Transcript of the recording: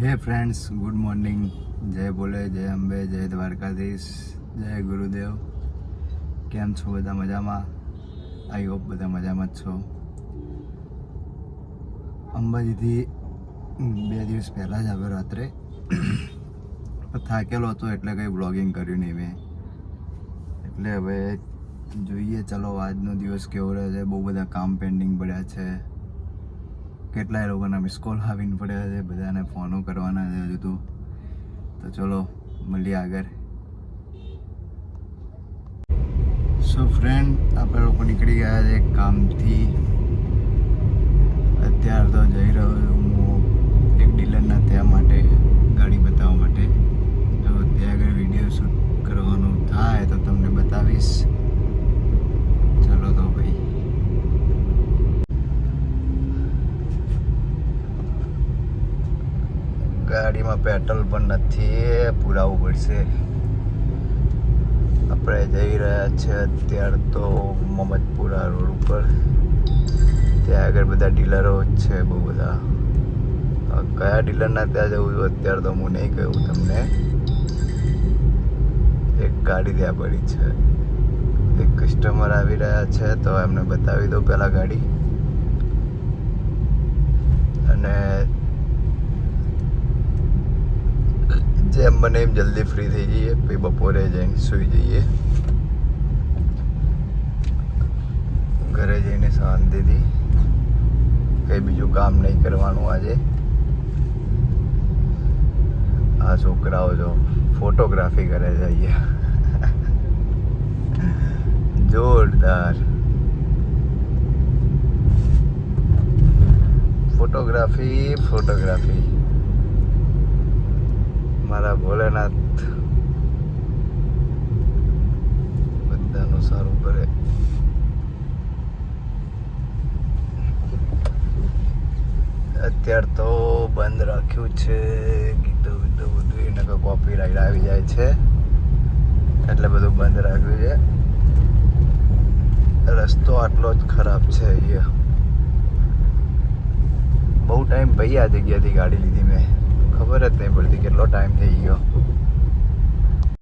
હે friends, good morning. જય બોલે, જય અંબે, જય દ્વારકાધીશ, જય ગુરુદેવ. કેમ છો બધા? મજામાં? આઈ હોપ બધા મજામાં જ છો. અંબાજીથી 2 દિવસ પહેલાં જ આવ્યો રાત્રે. થાકેલો હતો એટલે કંઈ બ્લોગિંગ કર્યું નહીં મેં. એટલે હવે જોઈએ ચલો આજનો દિવસ કેવો રહે છે. બહુ બધા કામ પેન્ડિંગ પડ્યા છે. કેટલાય લોકોના મિસ કોલ આવીને પડ્યા છે. બધાને ફોનો કરવાના છે હજુ તો ચલો મળીએ આગળ. સો ફ્રેન્ડ, આપણે લોકો નીકળી ગયા છે કામથી. અત્યારે તો જઈ રહ્યો છું હું એક ડીલરના ત્યાં માટે, ગાડી બતાવવા માટે. જો ત્યાં આગળ વિડીયો શૂટ કરવાનું થાય તો તમને બતાવીશ. ચલો તો ભાઈ. ગાડીમાં પેટ્રોલ પણ નથી, પુરાવવું પડશે. આપણે જઈ રહ્યા છે અત્યારે તો મમદપુરા રોડ ઉપર. ત્યાં આગળ બધા ડીલરો જ છે, બહુ બધા. કયા ડીલરના ત્યાં જવું છું અત્યારે તો હું નહીં કહું તમને. એક ગાડી ત્યાં પડી છે, એક કસ્ટમર આવી રહ્યા છે તો એમને બતાવી દઉં પહેલાં ગાડી. અને જેમ બને એમ જલ્દી ફ્રી થઈ જઈએ, પછી બપોરે જઈને સૂઈ જઈએ. ઘરે જઈને શાંતિથી કંઈ બીજું કામ નહીં કરવાનું આજે. આ છોકરાઓ જો ફોટોગ્રાફી કરે છે અહીંયા. જોરદાર ફોટોગ્રાફી. મારા ભોલેનાથ બધાનું સારું કરે. અત્યારે તો બંધ રાખ્યું છે ગીતો બધું, એને કોપી રાઈડ આવી જાય છે એટલે બધું બંધ રાખ્યું છે. રસ્તો આટલો જ ખરાબ છે અહીંયા. બહુ ટાઈમ પછી આ જગ્યાથી ગાડી લીધી મેં, ખબર જ નહીં પડતી કેટલો ટાઈમ થઈ ગયો.